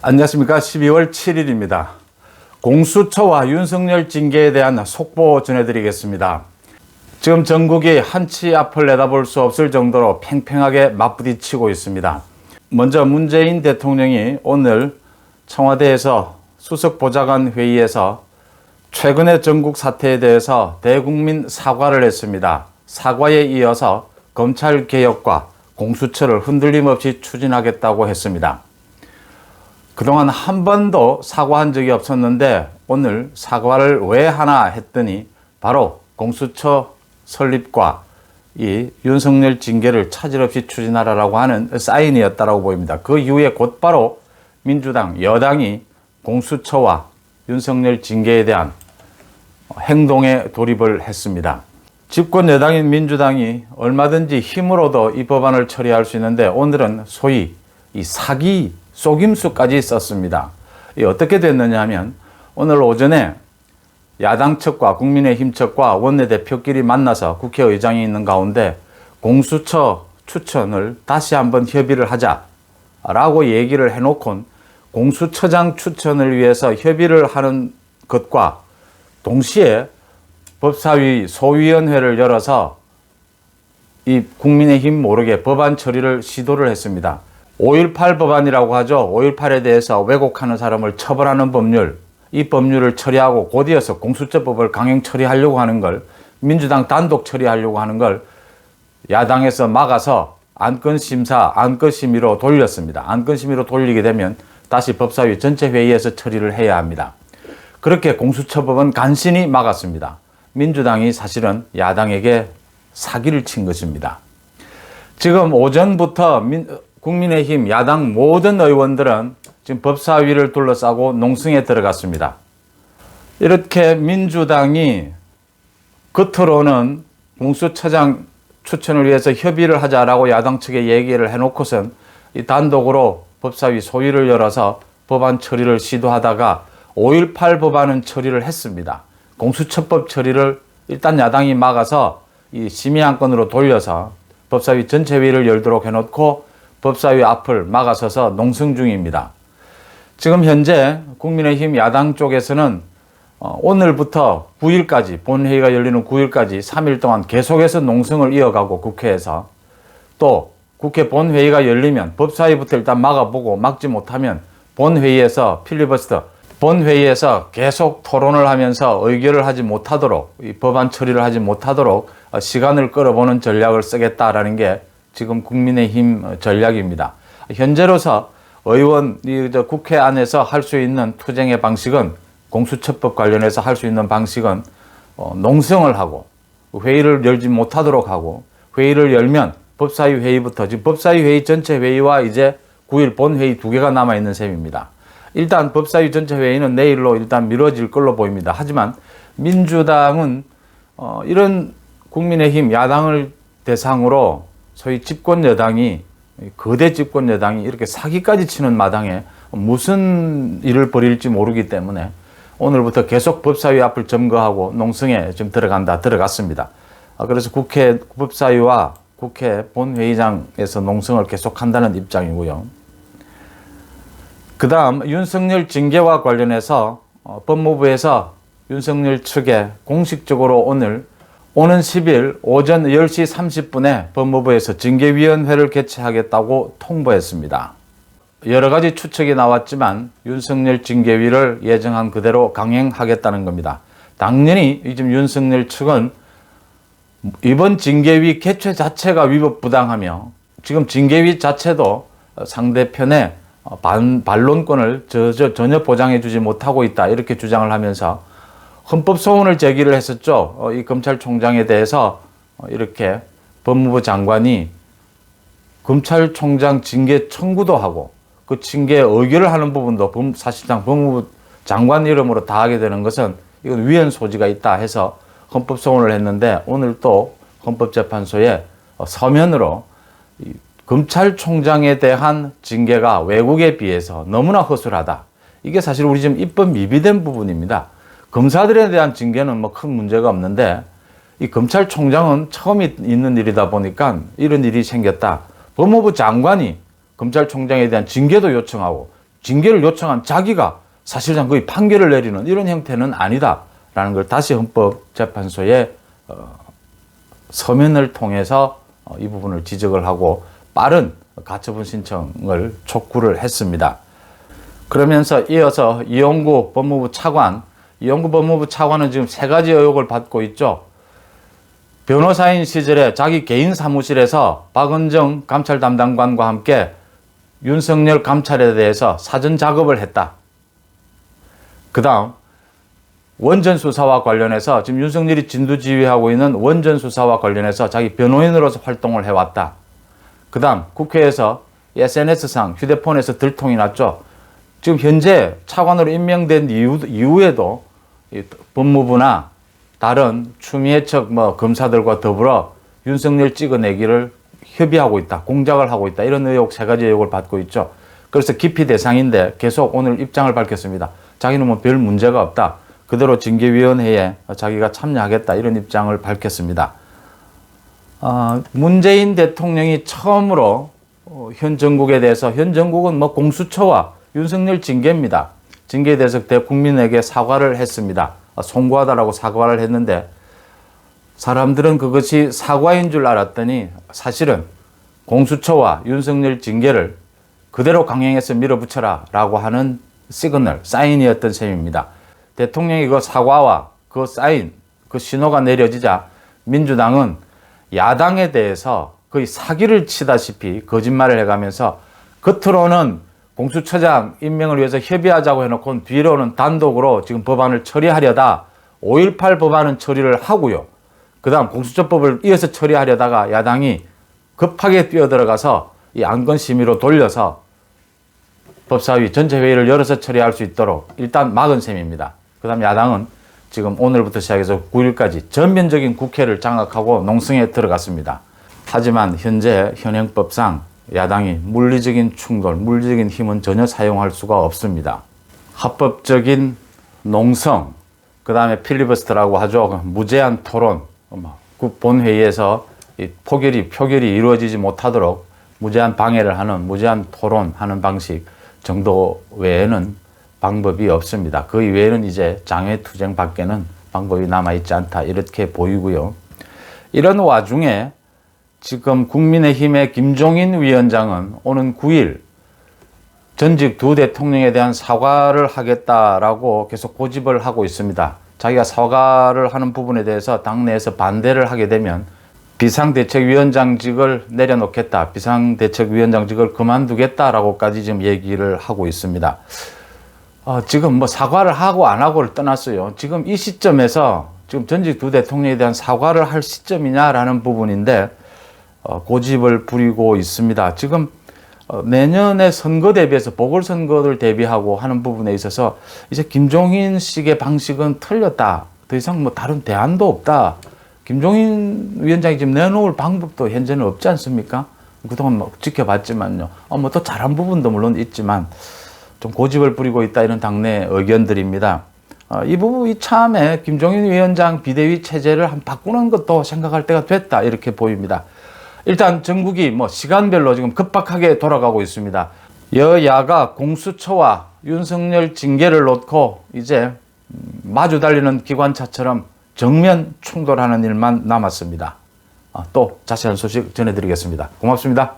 안녕하십니까. 12월 7일입니다. 공수처와 윤석열 징계에 대한 속보 전해드리겠습니다. 지금 전국이 한치 앞을 내다볼 수 없을 정도로 팽팽하게 맞부딪히고 있습니다. 먼저 문재인 대통령이 오늘 청와대에서 수석보좌관 회의에서 최근의 전국 사태에 대해서 대국민 사과를 했습니다. 사과에 이어서 검찰개혁과 공수처를 흔들림 없이 추진하겠다고 했습니다. 그동안 한 번도 사과한 적이 없었는데 오늘 사과를 왜 하나 했더니 바로 공수처 설립과 이 윤석열 징계를 차질 없이 추진하라고 하는 사인이었다고 보입니다. 그 이후에 곧바로 민주당, 여당이 공수처와 윤석열 징계에 대한 행동에 돌입을 했습니다. 집권 여당인 민주당이 얼마든지 힘으로도 이 법안을 처리할 수 있는데 오늘은 소위 이 사기 속임수까지 썼습니다. 어떻게 됐느냐 하면 오늘 오전에 야당 측과 국민의힘 측과 원내대표끼리 만나서 국회의장이 있는 가운데 공수처 추천을 다시 한번 협의를 하자라고 얘기를 해놓고 공수처장 추천을 위해서 협의를 하는 것과 동시에 법사위 소위원회를 열어서 이 국민의힘 모르게 법안 처리를 시도를 했습니다. 5.18 법안이라고 하죠. 5.18에 대해서 왜곡하는 사람을 처벌하는 법률, 이 법률을 처리하고 곧이어서 공수처법을 강행 처리하려고 하는 걸, 민주당 단독 처리하려고 하는 걸 야당에서 막아서 안건심사, 안건심의로 돌렸습니다. 안건심의로 돌리게 되면 다시 법사위 전체 회의에서 처리를 해야 합니다. 그렇게 공수처법은 간신히 막았습니다. 민주당이 사실은 야당에게 사기를 친 것입니다. 지금 오전부터 국민의힘 야당 모든 의원들은 지금 법사위를 둘러싸고 농성에 들어갔습니다. 이렇게 민주당이 겉으로는 공수처장 추천을 위해서 협의를 하자라고 야당 측에 얘기를 해놓고선 이 단독으로 법사위 소위를 열어서 법안 처리를 시도하다가 5.18 법안은 처리를 했습니다. 공수처법 처리를 일단 야당이 막아서 이 심의안건으로 돌려서 법사위 전체 회의를 열도록 해놓고 법사위 앞을 막아서서 농성 중입니다. 지금 현재 국민의힘 야당 쪽에서는 오늘부터 9일까지 본회의가 열리는 9일까지 3일 동안 계속해서 농성을 이어가고 국회에서 또 국회 본회의가 열리면 법사위부터 일단 막아보고 막지 못하면 본회의에서 필리버스터 본회의에서 계속 토론을 하면서 의결을 하지 못하도록 이 법안 처리를 하지 못하도록 시간을 끌어보는 전략을 쓰겠다라는 게 지금 국민의힘 전략입니다. 현재로서 국회 안에서 할 수 있는 투쟁의 방식은 공수처법 관련해서 할 수 있는 방식은 농성을 하고 회의를 열지 못하도록 하고 회의를 열면 법사위 회의부터 지금 법사위 회의 전체 회의와 이제 9일 본회의 2개가 남아있는 셈입니다. 일단 법사위 전체 회의는 내일로 일단 미뤄질 걸로 보입니다. 하지만 민주당은 이런 국민의힘 야당을 대상으로 소위 집권 여당이 거대 집권 여당이 이렇게 사기까지 치는 마당에 무슨 일을 벌일지 모르기 때문에 오늘부터 계속 법사위 앞을 점거하고 농성에 좀 들어갔습니다. 그래서 국회 법사위와 국회 본회의장에서 농성을 계속한다는 입장이고요. 그 다음 윤석열 징계와 관련해서 법무부에서 윤석열 측에 공식적으로 오는 10일 오전 10시 30분에 법무부에서 징계위원회를 개최하겠다고 통보했습니다. 여러 가지 추측이 나왔지만 윤석열 징계위를 예정한 그대로 강행하겠다는 겁니다. 당연히 지금 윤석열 측은 이번 징계위 개최 자체가 위법부당하며 지금 징계위 자체도 상대편의 반론권을 전혀 보장해주지 못하고 있다 이렇게 주장을 하면서 헌법소원을 제기를 했었죠. 이 검찰총장에 대해서 이렇게 법무부 장관이 검찰총장 징계 청구도 하고 그 징계에 의결을 하는 부분도 사실상 법무부 장관 이름으로 다 하게 되는 것은 이건 위헌 소지가 있다 해서 헌법소원을 했는데 오늘 또 헌법재판소에 서면으로 검찰총장에 대한 징계가 외국에 비해서 너무나 허술하다. 이게 사실 우리 지금 입법 미비된 부분입니다. 검사들에 대한 징계는 뭐 큰 문제가 없는데 이 검찰총장은 처음 있는 일이다 보니까 이런 일이 생겼다. 법무부 장관이 검찰총장에 대한 징계도 요청하고 징계를 요청한 자기가 사실상 거의 판결을 내리는 이런 형태는 아니다라는 걸 다시 헌법재판소에 서면을 통해서 이 부분을 지적을 하고 빠른 가처분 신청을 촉구를 했습니다. 그러면서 이어서 이용구 법무부 차관, 이용구 법무부 차관은 지금 3가지 의혹을 받고 있죠. 변호사인 시절에 자기 개인 사무실에서 박은정 감찰 담당관과 함께 윤석열 감찰에 대해서 사전 작업을 했다. 그 다음 원전 수사와 관련해서 지금 윤석열이 진두지휘하고 있는 원전 수사와 관련해서 자기 변호인으로서 활동을 해왔다. 그 다음 국회에서 SNS상 휴대폰에서 들통이 났죠. 지금 현재 차관으로 임명된 이후에도 법무부나 다른 추미애 측 검사들과 더불어 윤석열 찍어내기를 협의하고 있다, 공작을 하고 있다, 이런 의혹 3가지 의혹을 받고 있죠. 그래서 기피 대상인데 계속 오늘 입장을 밝혔습니다. 자기는 뭐 별 문제가 없다, 그대로 징계위원회에 자기가 참여하겠다, 이런 입장을 밝혔습니다. 문재인 대통령이 처음으로 현 정국에 대해서, 현 정국은 공수처와 윤석열 징계입니다. 징계에 대해서 대국민에게 사과를 했습니다. 송구하다라고 사과를 했는데 사람들은 그것이 사과인 줄 알았더니 사실은 공수처와 윤석열 징계를 그대로 강행해서 밀어붙여라 라고 하는 시그널, 사인이었던 셈입니다. 대통령이 그 사과와 그 사인, 그 신호가 내려지자 민주당은 야당에 대해서 거의 사기를 치다시피 거짓말을 해가면서 겉으로는 공수처장 임명을 위해서 협의하자고 해놓고 뒤로는 단독으로 지금 법안을 처리하려다 5.18 법안은 처리를 하고요. 그 다음 공수처법을 이어서 처리하려다가 야당이 급하게 뛰어들어가서 이 안건 심의로 돌려서 법사위 전체 회의를 열어서 처리할 수 있도록 일단 막은 셈입니다. 그 다음 야당은 지금 오늘부터 시작해서 9일까지 전면적인 국회를 장악하고 농성에 들어갔습니다. 하지만 현재 현행법상 야당이 물리적인 충돌, 물리적인 힘은 전혀 사용할 수가 없습니다. 합법적인 농성, 그 다음에 필리버스터라고 하죠. 무제한 토론, 본회의에서 표결이 이루어지지 못하도록 무제한 방해를 하는, 무제한 토론하는 방식 정도 외에는 방법이 없습니다. 그 이외에는 이제 장외투쟁 밖에는 방법이 남아있지 않다, 이렇게 보이고요. 이런 와중에 지금 국민의힘의 김종인 위원장은 오는 9일 전직 2 대통령에 대한 사과를 하겠다라고 계속 고집을 하고 있습니다. 자기가 사과를 하는 부분에 대해서 당내에서 반대를 하게 되면 비상대책위원장직을 내려놓겠다, 비상대책위원장직을 그만두겠다라고까지 지금 얘기를 하고 있습니다. 지금 사과를 하고 안 하고를 떠났어요. 지금 이 시점에서 지금 전직 2 대통령에 대한 사과를 할 시점이냐라는 부분인데 고집을 부리고 있습니다. 지금 내년에 선거 대비해서 보궐선거를 대비하고 하는 부분에 있어서 이제 김종인 식의 방식은 틀렸다, 더 이상 다른 대안도 없다, 김종인 위원장이 지금 내놓을 방법도 현재는 없지 않습니까? 그동안 지켜봤지만요. 또 잘한 부분도 물론 있지만 좀 고집을 부리고 있다, 이런 당내 의견들입니다. 이 부분 이참에 김종인 위원장 비대위 체제를 한번 바꾸는 것도 생각할 때가 됐다, 이렇게 보입니다. 일단 전국이 시간별로 지금 급박하게 돌아가고 있습니다. 여야가 공수처와 윤석열 징계를 놓고 이제 마주 달리는 기관차처럼 정면 충돌하는 일만 남았습니다. 또 자세한 소식 전해드리겠습니다. 고맙습니다.